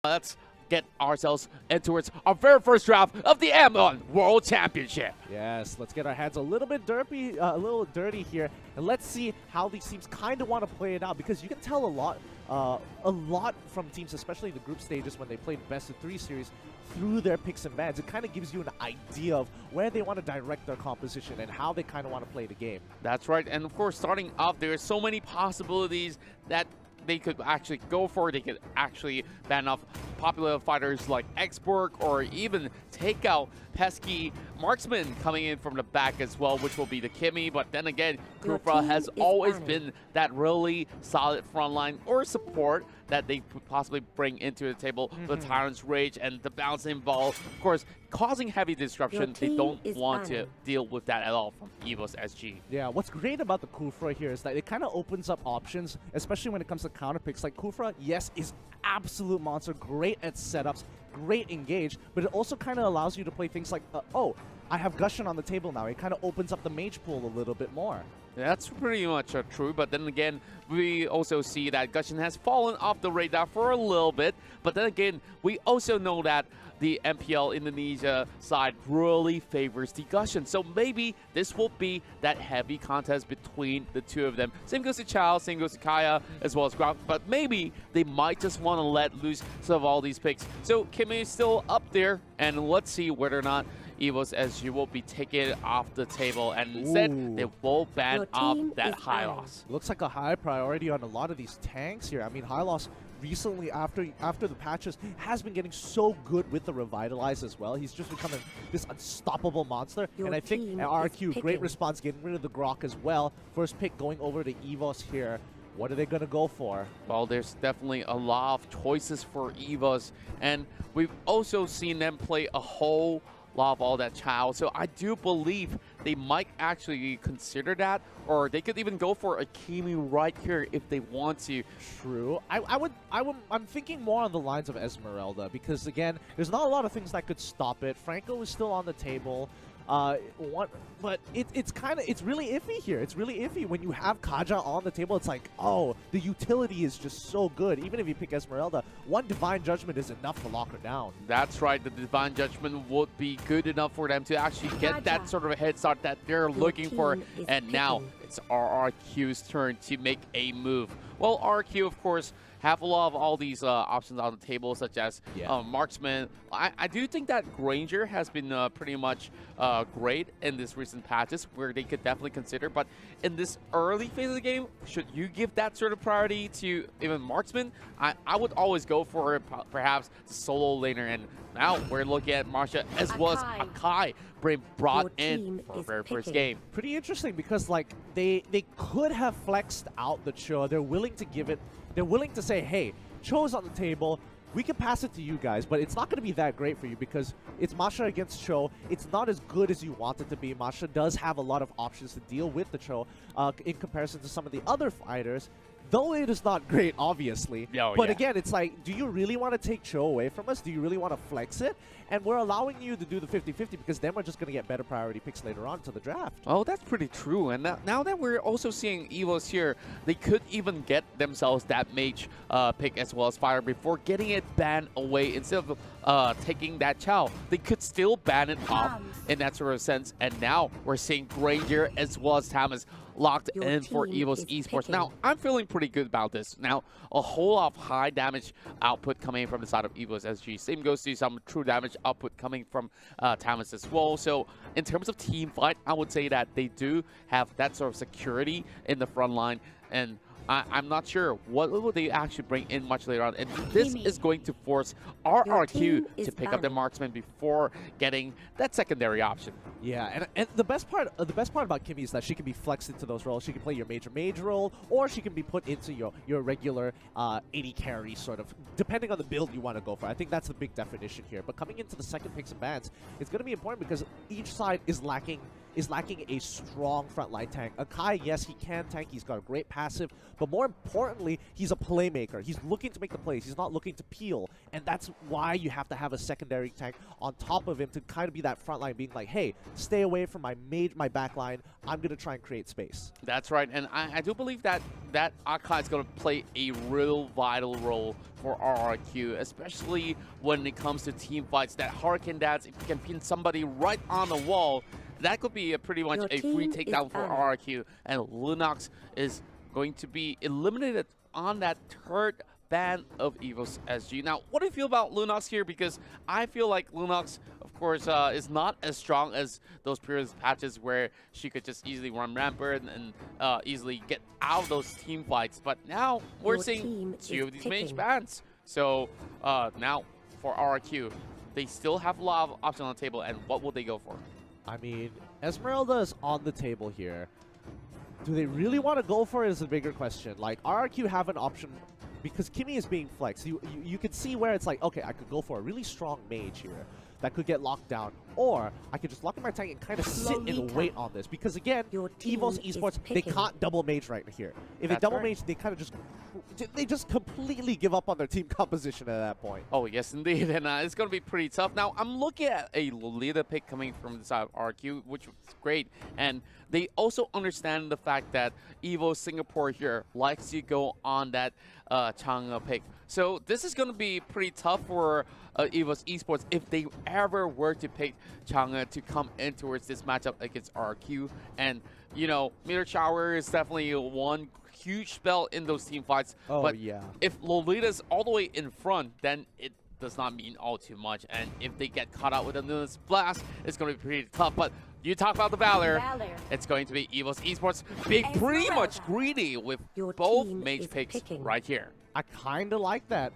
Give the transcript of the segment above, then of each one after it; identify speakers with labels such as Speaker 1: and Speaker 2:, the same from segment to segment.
Speaker 1: Let's get ourselves into our very first draft of the MLBB World Championship.
Speaker 2: Yes, let's get our hands a little bit dirty here, and let's see how these teams kind of want to play it out, because you can tell a lot from teams, especially the group stages when they played best-of-3 series, through their picks and bans. It kind of gives you an idea of where they want to direct their composition and how they kind of want to play the game.
Speaker 1: That's right, and of course, starting off, there are so many possibilities that they could actually go for. They could actually ban off popular fighters like Xborg, or even take out pesky marksman coming in from the back as well, which will be the Kimmy. But then again, Kufra has always been that really solid frontline or support that they could possibly bring into the table. The Tyrant's Rage and the bouncing ball, of course, causing heavy disruption. They don't want to deal with that at all from EVOS SG.
Speaker 2: Yeah, what's great about the Kufra here is that it kind of opens up options, especially when it comes to counter picks. Like Kufra, yes, is absolute monster, great at setups, great engage, but it also kind of allows you to play things like, oh, I have Gushing on the table now. It kind of opens up the mage pool a little bit more.
Speaker 1: That's pretty much true, but then again, we also see that Gushing has fallen off the radar for a little bit, but then again, we also know that the MPL Indonesia side really favors the Gushing, so maybe this will be that heavy contest between the two of them. Same goes to Chao, same goes to Kaya, as well as Ground, but maybe they might just want to let loose some of all these picks. So Kimmy is still up there, and let's see whether or not EVOS SG will be taken off the table, and instead they will ban off that Hylos.
Speaker 2: Looks like a high priority on a lot of these tanks here. I mean, Hylos recently, after the patches, has been getting so good with the Revitalize as well. He's just becoming this unstoppable monster. And I think RRQ, great response, getting rid of the Grok as well. First pick going over to EVOS here. What are they going to go for?
Speaker 1: Well, there's definitely a lot of choices for EVOS, and we've also seen them play a whole lot of all that Chao. So I do believe they might actually consider that, or they could even go for a Kimi right here if they want to.
Speaker 2: True. I'm thinking more on the lines of Esmeralda, because again, there's not a lot of things that could stop it. Franco is still on the table. But it's really iffy here. It's really iffy when you have Kaja on the table. It's like, oh, the utility is just so good. Even if you pick Esmeralda, one Divine Judgment is enough to lock her down.
Speaker 1: That's right. The Divine Judgment would be good enough for them to actually get that sort of a head start that they're looking for. And now it's RRQ's turn to make a move. Well, RRQ, of course, have a lot of all these options on the table, such as Marksman. I do think that Granger has been pretty much great in this recent patches, where they could definitely consider. But in this early phase of the game, should you give that sort of priority to even Marksman? I would always go for perhaps the solo laner. And now we're looking at Marsha as well as Akai being brought in for their first game.
Speaker 2: Pretty interesting, because like they could have flexed out the Cho. They're willing to give it. They're willing to say, hey, Cho's on the table. We can pass it to you guys, but it's not going to be that great for you because it's Masha against Cho. It's not as good as you want it to be. Masha does have a lot of options to deal with the Cho in comparison to some of the other fighters. Though it is not great, obviously. But again, it's like, do you really want to take Cho away from us? Do you really want to flex it? And we're allowing you to do the 50-50 because then we're just going to get better priority picks later on to the draft.
Speaker 1: Oh, that's pretty true. And now that we're also seeing EVOS here, they could even get themselves that mage pick as well as fire before getting it banned away. Instead of taking that Chao, they could still ban it off in that sort of sense. And now we're seeing Granger as well as Thomas locked in for EVOS Esports. Now, I'm feeling pretty good about this. Now, a whole lot of high damage output coming from the side of EVOS SG. Same goes to some true damage output coming from Thomas as well. So, in terms of team fight, I would say that they do have that sort of security in the front line. And I'm not sure what will they actually bring in much later on, and this is going to force RRQ to pick up the marksman before getting that secondary option.
Speaker 2: Yeah, and the best part about Kimmy is that she can be flexed into those roles. She can play your mage role, or she can be put into your regular 80 carry sort of, depending on the build you want to go for. I think that's the big definition here. But coming into the second picks and bans, it's going to be important because each side is lacking is lacking a strong frontline tank. Akai, yes, he can tank. He's got a great passive, but more importantly, he's a playmaker. He's looking to make the plays. He's not looking to peel, and that's why you have to have a secondary tank on top of him to kind of be that frontline, being like, hey, stay away from my backline. I'm going to try and create space.
Speaker 1: That's right, and I do believe that Akai is going to play a real vital role for RRQ, especially when it comes to team fights. That Hurricane Dance, if you can pin somebody right on the wall, that could be pretty much a free takedown for RRQ, and Lunox is going to be eliminated on that third ban of EVOS SG. Now, what do you feel about Lunox here? Because I feel like Lunox, of course, is not as strong as those previous patches where she could just easily run rampant and easily get out of those team fights. But now we're seeing 2 of these mage bans. So now for RRQ, they still have a lot of options on the table, and what will they go for?
Speaker 2: I mean, Esmeralda is on the table here. Do they really want to go for it is a bigger question. Like, RRQ have an option because Kimmy is being flexed. You could see where it's like, okay, I could go for a really strong mage here that could get locked down, or I could just lock in my tank and kind of sit and wait on this. Because again, EVOS Esports, they can't double mage right here. If they double mage, they kind of just completely give up on their team composition at that point.
Speaker 1: Oh, yes, indeed. And it's going to be pretty tough. Now, I'm looking at a Lolita pick coming from the side of RQ, which was great. And they also understand the fact that EVO Singapore here likes to go on that Chang'e pick. So this is going to be pretty tough for EVOS Esports if they ever were to pick Chang'e to come in towards this matchup against RQ. And, you know, Meteor Shower is definitely one huge spell in those team fights.
Speaker 2: Oh,
Speaker 1: but
Speaker 2: yeah.
Speaker 1: If Lolita's all the way in front, then it does not mean all too much. And if they get caught out with a Nunes Blast, it's going to be pretty tough. But you talk about the Valor, it's going to be EVOS Esports being pretty much greedy with both mage picks right here.
Speaker 2: I kind of like that.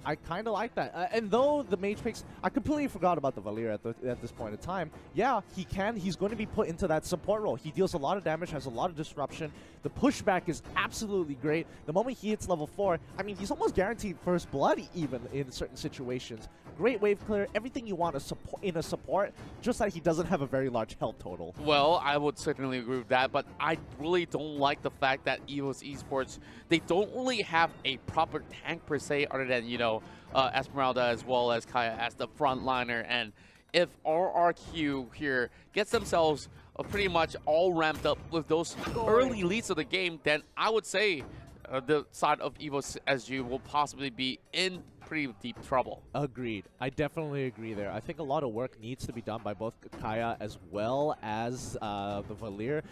Speaker 2: And though the mage picks, I completely forgot about the Valir at this point in time. Yeah, he's going to be put into that support role. He deals a lot of damage, has a lot of disruption. The pushback is absolutely great. The moment he hits level 4, I mean, he's almost guaranteed first blood even in certain situations. Great wave clear, everything you want in a support, just that he doesn't have a very large health total.
Speaker 1: Well, I would certainly agree with that, but I really don't like the fact that EVOS Esports, they don't really have a proper tank per se, other than, you know, Esmeralda as well as Kaya as the frontliner. And if RRQ here gets themselves pretty much all ramped up with those early leads of the game, then I would say the side of EVOS SG will possibly be in pretty deep trouble.
Speaker 2: Agreed. I definitely agree there. I think a lot of work needs to be done by both Kaya as well as the Valir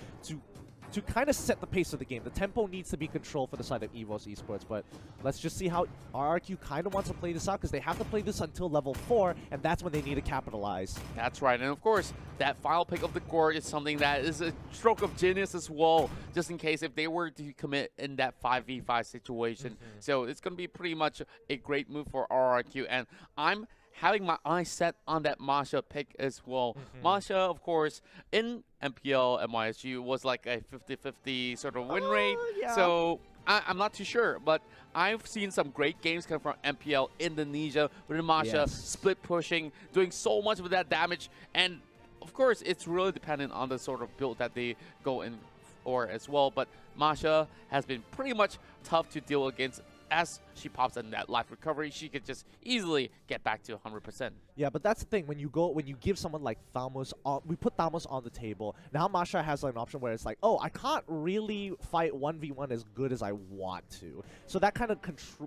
Speaker 2: to kind of set the pace of the game. The tempo needs to be controlled for the side of EVOS Esports, but let's just see how RRQ kind of wants to play this out, because they have to play this until level 4, and that's when they need to capitalize.
Speaker 1: That's right, and of course, that final pick of the Gorge is something that is a stroke of genius as well, just in case if they were to commit in that 5v5 situation. So it's going to be pretty much a great move for RRQ, and I'm having my eyes set on that Masha pick as well. Masha, of course, in MPL and MYSG was like a 50-50 sort of win rate.
Speaker 2: Yeah.
Speaker 1: So I'm not too sure, but I've seen some great games come from MPL Indonesia with Masha split pushing, doing so much with that damage. And of course, it's really dependent on the sort of build that they go in for as well. But Masha has been pretty much tough to deal against. As she pops in that life recovery, she could just easily get back to 100%.
Speaker 2: Yeah, but that's the thing. When you give someone like Thamos, we put Thamos on the table. Now Masha has an option where it's like, oh, I can't really fight 1v1 as good as I want to. So that kind of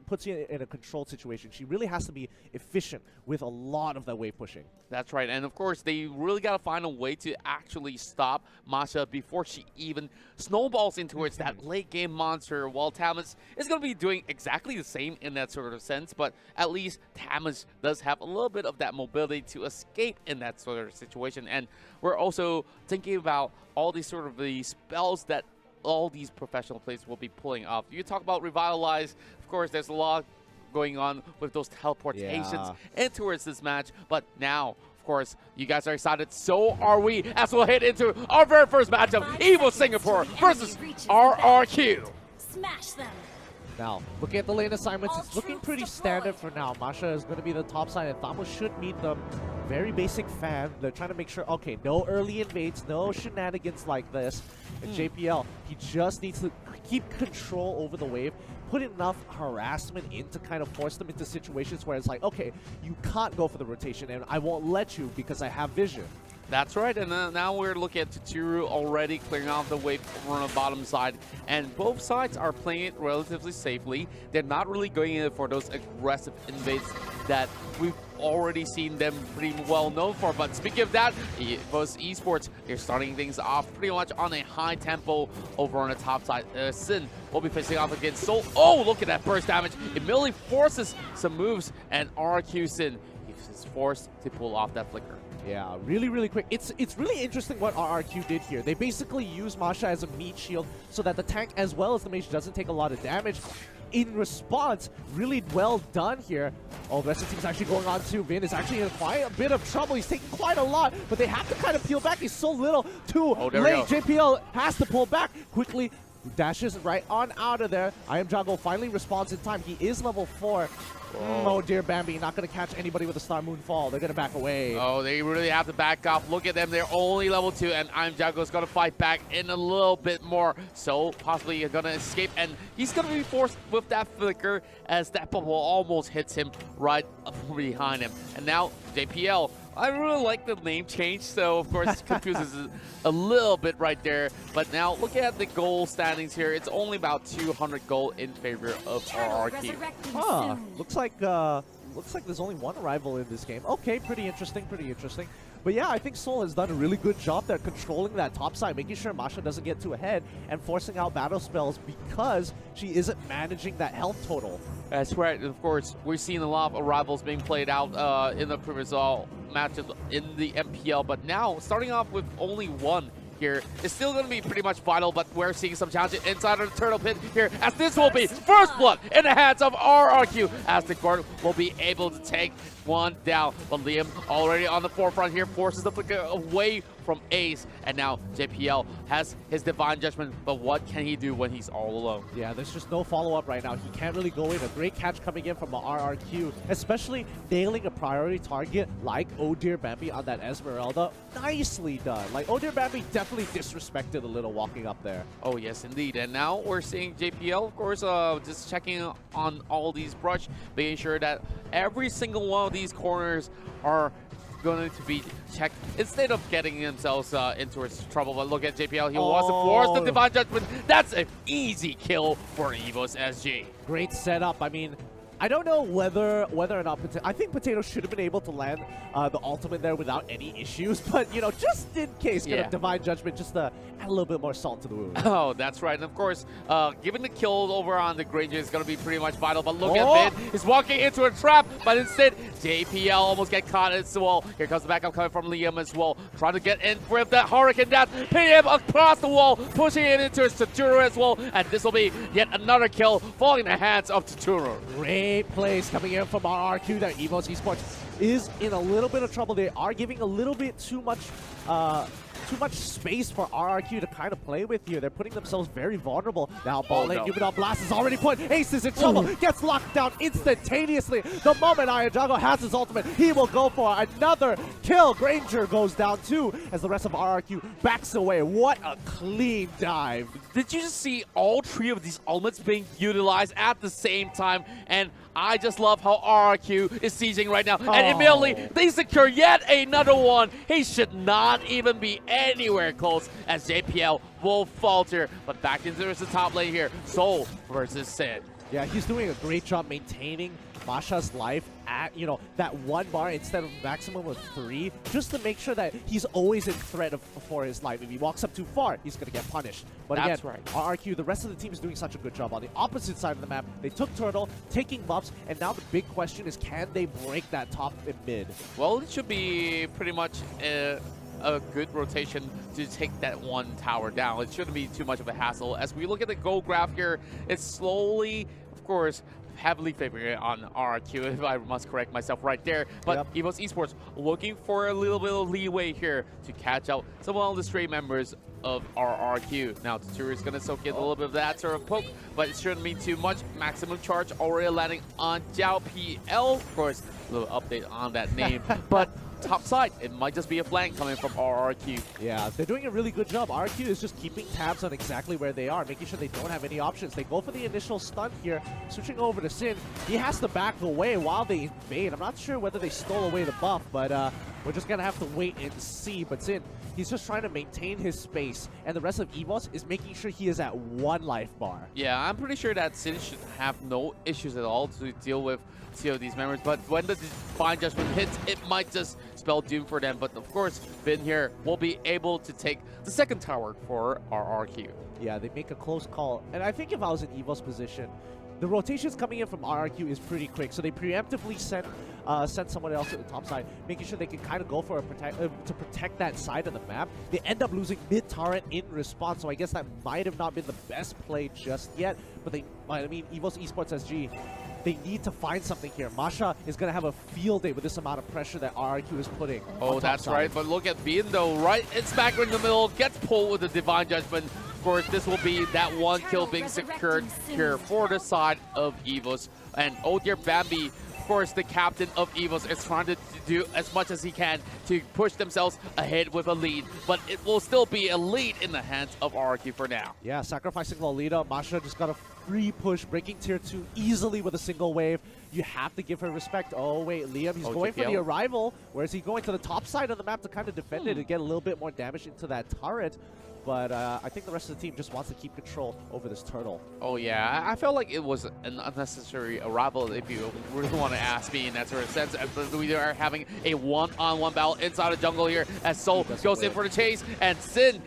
Speaker 2: puts you in a controlled situation. She really has to be efficient with a lot of that wave pushing. That's
Speaker 1: right. And of course, they really got to find a way to actually stop Masha before she even snowballs into towards that late game monster, while Thamos is going to be doing exactly the same in that sort of sense, but at least Thamos does have a little bit of that mobility to escape in that sort of situation. And we're also thinking about all these sort of the spells that all these professional players will be pulling off. You talk about Revitalize, of course, there's a lot going on with those teleportations in towards this match, but now, of course, you guys are excited, so are we, as we'll head into our very first matchup, EVOS Singapore versus RRQ.
Speaker 3: Smash them.
Speaker 2: Now, looking at the lane assignments, it's looking pretty standard for now. Masha is going to be the top side, and Thamos should meet them very basic fan. They're trying to make sure, okay, no early invades, no shenanigans like this. And JPL, he just needs to keep control over the wave, put enough harassment in to kind of force them into situations where it's like, okay, you can't go for the rotation, and I won't let you because I have vision.
Speaker 1: That's right, and now we're looking at Tuturu already clearing off the wave on the bottom side, and both sides are playing it relatively safely. They're not really going in for those aggressive invades that we've already seen them pretty well known for. But speaking of that, EVOS Esports, they're starting things off pretty much on a high tempo over on the top side. Sin will be facing off against Soul. Oh, look at that burst damage. It immediately forces some moves, and RRQ Sin is forced to pull off that flicker.
Speaker 2: Yeah, really, really quick. It's really interesting what RRQ did here. They basically use Masha as a meat shield so that the tank as well as the mage doesn't take a lot of damage. In response, really well done here. Oh, the rest of the team's actually going on too. Vin is actually in quite a bit of trouble. He's taking quite a lot, but they have to kind of peel back. He's so little, too late. JPL has to pull back quickly. Dashes right on out of there. I Am Jungle finally responds in time. He is level 4. Oh dear, Bambi, not going to catch anybody with a Star Moonfall. They're going to back away.
Speaker 1: Oh, they really have to back off. Look at them. They're only level 2, and I Am Jungle is going to fight back in a little bit more. So possibly going to escape, and he's going to be forced with that flicker as that bubble almost hits him right behind him. And now JPL. I really like the name change, so of course it confuses a little bit right there. But now look at the goal standings here. It's only about 200 gold in favor of RRQ.
Speaker 2: Huh. Looks like there's only one arrival in this game. Okay, pretty interesting, pretty interesting. But yeah, I think Soul has done a really good job there controlling that top side, making sure Masha doesn't get too ahead and forcing out battle spells because she isn't managing that health total.
Speaker 1: That's right. Of course, we're seeing a lot of arrivals being played out in the previous matches in the MPL, but now starting off with only one here is still going to be pretty much vital, but we're seeing some challenges inside of the turtle pit here, as this will be first blood in the hands of RRQ, as the guard will be able to take one down. But Liam already on the forefront here, forces the flicker away from Ace, and now JPL has his Divine Judgment, but what can he do when he's all alone?
Speaker 2: Yeah, there's just no follow-up right now. He can't really go in. A great catch coming in from RRQ, especially nailing a priority target like Oh Dear Bambi on that Esmeralda. Nicely done. Like, Oh Dear Bambi definitely disrespected a little walking up there.
Speaker 1: Oh, yes, indeed. And now we're seeing JPL, of course, just checking on all these brush, making sure that every single one of these corners are going to be checked instead of getting themselves into trouble. But look at JPL, he wants to force the Divine Judgment. That's an easy kill for EVOS SG.
Speaker 2: Great setup. I mean, I don't know whether or not I think Potato should have been able to land the ultimate there without any issues, but you know, just in case, kind of Divine Judgment just to add a little bit more salt to the wound.
Speaker 1: Oh, that's right. And of course, giving the kill over on the Granger is going to be pretty much vital. But look at Vin, he's walking into a trap, but instead JPL almost get caught as well. Here comes the backup coming from Liam as well, trying to get in with that Hurricane Dash, pin him across the wall, pushing it into his Tuturu as well, and this will be yet another kill falling in the hands of Tuturu.
Speaker 2: Great plays coming in from RRQ there. EVOS Esports is in a little bit of trouble. They are giving a little bit too much space for RRQ to kind of play with here. They're putting themselves very vulnerable. Now ball lane, Gubidon Blast is already put. Ace is in trouble, gets locked down instantaneously. The moment Ayajago has his ultimate, he will go for another kill. Granger goes down too as the rest of RRQ backs away. What a clean dive.
Speaker 1: Did you just see all three of these ultimates being utilized at the same time? And I just love how RRQ is sieging right now. And immediately, they secure yet another one. He should not even be anywhere close as JPL will falter. But back into the top lane here. Soul versus Sid.
Speaker 2: Yeah, he's doing a great job maintaining Masha's life at, you know, that 1 bar instead of maximum of 3, just to make sure that he's always in threat for his life. If he walks up too far, he's going to get punished. But
Speaker 1: that's
Speaker 2: again,
Speaker 1: right.
Speaker 2: RRQ, the rest of the team is doing such a good job. On the opposite side of the map, they took Turtle, taking buffs, and now the big question is, can they break that top and mid?
Speaker 1: Well, it should be pretty much a good rotation to take that 1 tower down. It shouldn't be too much of a hassle. As we look at the goal graph here, it's slowly, of course, heavily favoring on RRQ, if I must correct myself right there. But EVOS Esports looking for a little bit of leeway here to catch out some of the stray members of RRQ. Now, Tuturu is going to soak in a little bit of that sort of poke, but it shouldn't mean too much. Maximum charge already landing on Jiao PL. Of course, a little update on that name. But top side. It might just be a flank coming from RRQ.
Speaker 2: Yeah, they're doing a really good job. RRQ is just keeping tabs on exactly where they are, making sure they don't have any options. They go for the initial stun here, switching over to Sin. He has to back away while they invade. I'm not sure whether they stole away the buff, but we're just going to have to wait and see. But Sin, he's just trying to maintain his space, and the rest of EVOS is making sure he is at 1 life bar.
Speaker 1: Yeah, I'm pretty sure that Sin should have no issues at all to deal with these members, but when the Divine Judgment hits, it might just spell doom for them. But of course, Vin here will be able to take the second tower for RRQ.
Speaker 2: Yeah, they make a close call, and I think if I was in EVO's position, the rotations coming in from RRQ is pretty quick, so they preemptively send someone else to the top side, making sure they can kind of go for to protect that side of the map. They end up losing mid-turret in response, so I guess that might have not been the best play just yet, but I mean, EVOS Esports SG, they need to find something here. Masha is going to have a field day with this amount of pressure that RRQ is putting.
Speaker 1: Oh, that's right. But look at Bean, though, right? It's back in the middle, gets pulled with the Divine Judgment. Of course, this will be that 1 kill being secured here for the side of EVOS. And oh dear, Bambi, of course, the captain of EVOS is trying to do as much as he can to push themselves ahead with a lead. But it will still be a lead in the hands of RRQ for now.
Speaker 2: Yeah, sacrificing Lolita. Masha just got a free push, breaking tier 2 easily with a single wave. You have to give her respect. Oh, wait, Liam, he's going for the arrival. Where is he going? To the top side of the map to kind of defend it and get a little bit more damage into that turret. But I think the rest of the team just wants to keep control over this turtle.
Speaker 1: Oh, yeah. I felt like it was an unnecessary arrival, if you really want to ask me in that sort of sense. We are having a one-on-one battle inside the jungle here as Soul goes in for the chase. And Sin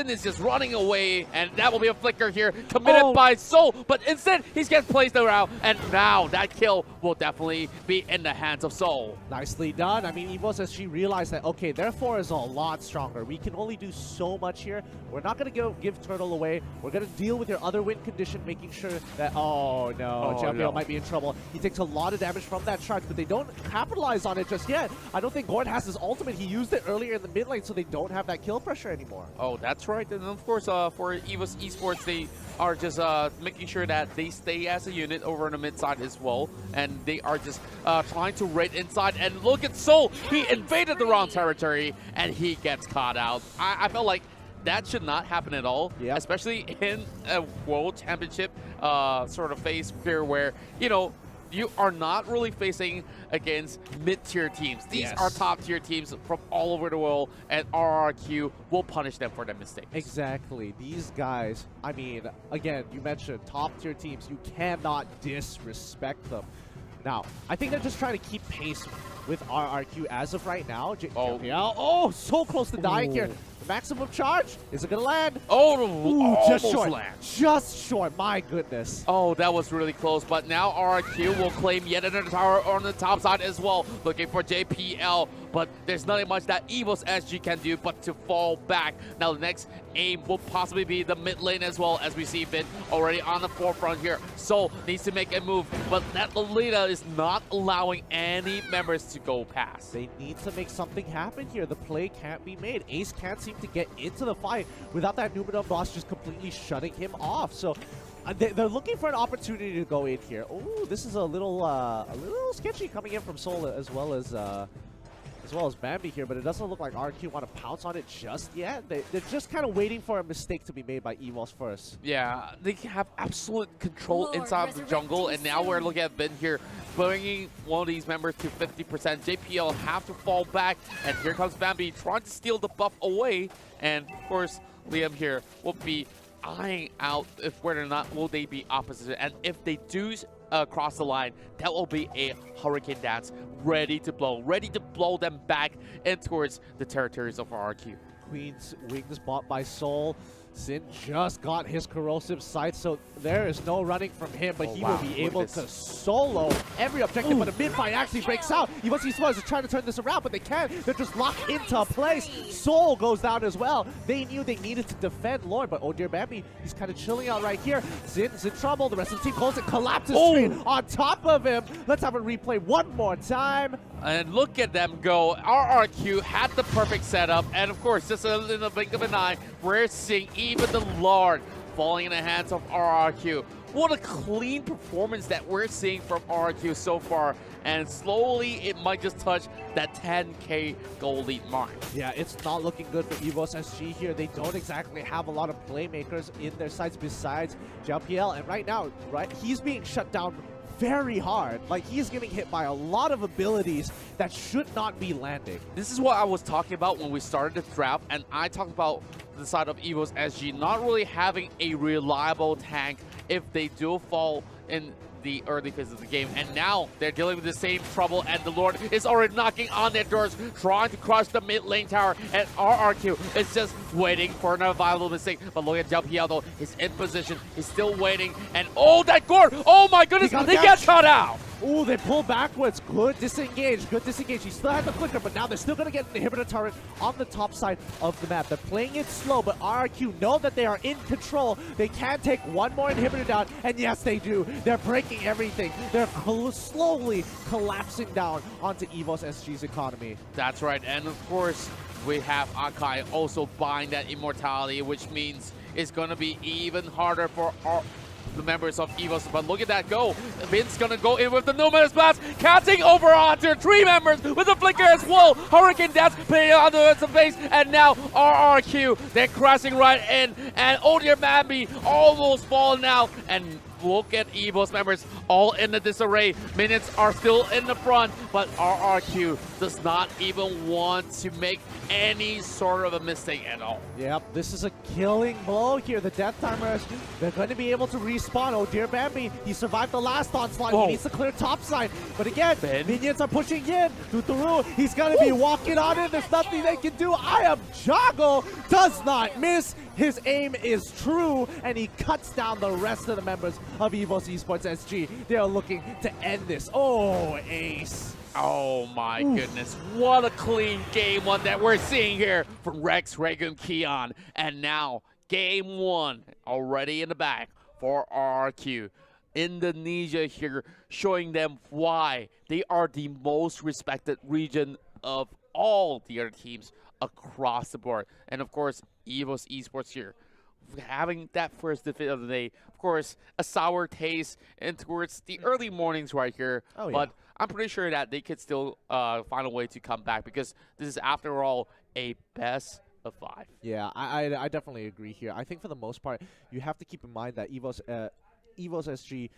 Speaker 1: is just running away. And that will be a flicker here committed by Soul. But instead, he gets placed around. And now that kill will definitely be in the hands of Soul.
Speaker 2: Nicely done. I mean, EVOS, as she realized that, okay, their 4 is a lot stronger. We can only do so much here. We're not going to give Turtle away. We're going to deal with your other win condition, making sure that, oh no, Jambiel might be in trouble. He takes a lot of damage from that charge, but they don't capitalize on it just yet. I don't think Gordon has his ultimate. He used it earlier in the mid lane, so they don't have that kill pressure anymore.
Speaker 1: Oh, that's right. And of course, for EVOS Esports, they are just making sure that they stay as a unit over on the mid side as well. And they are just trying to raid inside. And look at Soul. He invaded the wrong territory, and he gets caught out. I felt like that should not happen at all, especially in a World Championship sort of phase here where, you know, you are not really facing against mid-tier teams. These are top-tier teams from all over the world, and RRQ will punish them for their mistakes.
Speaker 2: Exactly. These guys, I mean, again, you mentioned top-tier teams. You cannot disrespect them. Now, I think they're just trying to keep pace with RRQ as of right now. Oh, so close to dying here. The maximum charge. Is it going to land? Just short. Just short. My goodness.
Speaker 1: Oh, that was really close. But now RRQ will claim yet another tower on the top side as well. Looking for JPL. But there's nothing much that EVOS SG can do but to fall back. Now the next aim will possibly be the mid lane as well, as we see Vin already on the forefront here. Soul needs to make a move, but that Lolita is not allowing any members to go past.
Speaker 2: They need to make something happen here. The play can't be made. Ace can't seem to get into the fight without that Numenor boss just completely shutting him off. So they're looking for an opportunity to go in here. Oh, this is a little sketchy coming in from Soul as well as Bambi here, but it doesn't look like RQ want to pounce on it just yet. They're just kind of waiting for a mistake to be made by EVOS first.
Speaker 1: Yeah, they have absolute control inside of the jungle, and now we're looking at Ben here bringing one of these members to 50%. JPL have to fall back, and here comes Bambi trying to steal the buff away, and of course, Liam here will be eyeing out if whether or not will they be opposite, and if they do cross the line, that will be a hurricane dance ready to blow them back in towards the territories of RRQ.
Speaker 2: Queen's Wings bought by Soul. Sin just got his corrosive sight, so there is no running from him, but he will be able to solo every objective, but a mid-fight actually breaks out. EVOS Esports is trying to turn this around, but they can't. They're just locked into place. Soul goes down as well. They knew they needed to defend Lord, but oh dear Bambi, he's kind of chilling out right here. Sin's in trouble. The rest of the team calls it, collapses straight on top of him. Let's have a replay one more time.
Speaker 1: And look at them go. RRQ had the perfect setup, and of course, just in the blink of an eye, we're seeing even the Lord falling in the hands of RRQ. What a clean performance that we're seeing from RRQ so far. And slowly, it might just touch that 10K goal lead mark.
Speaker 2: Yeah, it's not looking good for EVOS SG here. They don't exactly have a lot of playmakers in their sides besides JPL. And right now, he's being shut down very hard. Like, he's getting hit by a lot of abilities that should not be landing.
Speaker 1: This is what I was talking about when we started the draft, and I talked about the side of EVOS SG not really having a reliable tank if they do fall in the early phase of the game. And now they're dealing with the same trouble, and the Lord is already knocking on their doors, trying to crush the mid lane tower, and RRQ is just waiting for another viable mistake. But look at Jalpiel though, he's in position, he's still waiting, and oh, that Gord! Oh my goodness, they get cut out!
Speaker 2: Ooh, they pull backwards. Good disengage. He still has the flicker, but now they're still going to get an inhibitor turret on the top side of the map. They're playing it slow, but RRQ know that they are in control. They can take one more inhibitor down, and yes, they do. They're breaking everything. They're slowly collapsing down onto EVOS SG's economy.
Speaker 1: That's right, and of course, we have Akai also buying that immortality, which means it's going to be even harder for the members of EVOS. But look at that go. Vin's gonna go in with the No Man's Blast, casting over onto 3 members with a flicker as well. Hurricane Dance playing onto the face, and now RRQ, they're crashing right in, and oh dear Mambi almost falling out. And look at EVOS members all in the disarray. Minions are still in the front, but RRQ does not even want to make any sort of a mistake at all.
Speaker 2: Yep, this is a killing blow here. The Death Timers, they're going to be able to respawn. Oh dear Bambi, he survived the last onslaught. He needs to clear top side. But again, minions are pushing in. Tuturu, he's going to be walking on in. There's nothing they can do. I am Jago, does not miss. His aim is true, and he cuts down the rest of the members of EVOS Esports SG. They are looking to end this. Oh, ace.
Speaker 1: Oh my goodness, what a clean game one that we're seeing here from Rex, Regum, Keon. And now, game 1 already in the bag for RRQ. Indonesia here showing them why they are the most respected region of all the other teams across the board. And of course, EVOS Esports here, having that first defeat of the day. Of course, a sour taste and towards the early mornings right here.
Speaker 2: Oh, yeah.
Speaker 1: But I'm pretty sure that they could still find a way to come back, because this is, after all, a best of 5.
Speaker 2: Yeah, I definitely agree here. I think for the most part, you have to keep in mind that EVOS SG,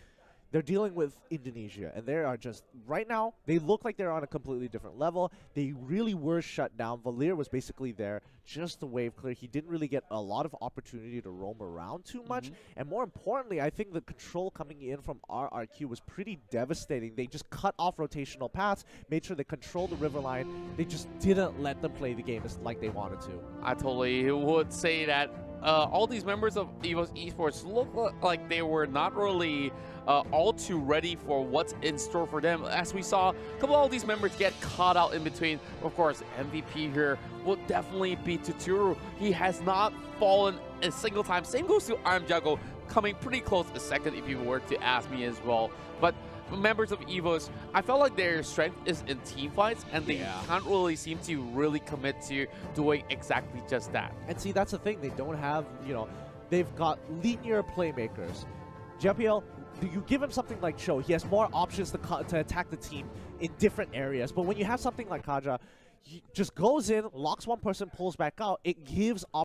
Speaker 2: they're dealing with Indonesia, and they are just, right now, they look like they're on a completely different level. They really were shut down. Valir was basically there just to wave clear. He didn't really get a lot of opportunity to roam around too much. And more importantly, I think the control coming in from RRQ was pretty devastating. They just cut off rotational paths, made sure they controlled the river line. They just didn't let them play the game like they wanted to.
Speaker 1: I totally would say that all these members of EVOS Esports look like they were not really all too ready for what's in store for them. As we saw, a couple of these members get caught out in between. Of course, MVP here will definitely be Tuturu. He has not fallen a single time. Same goes to I'm Jago, coming pretty close a second if you were to ask me as well. But members of EVOS, I felt like their strength is in team fights, and they can't really seem to really commit to doing exactly just that.
Speaker 2: And see, that's the thing. They don't have, you know, they've got linear playmakers. JPL, you give him something like Cho, he has more options to attack the team in different areas. But when you have something like Kaja, he just goes in, locks one person, pulls back out, it gives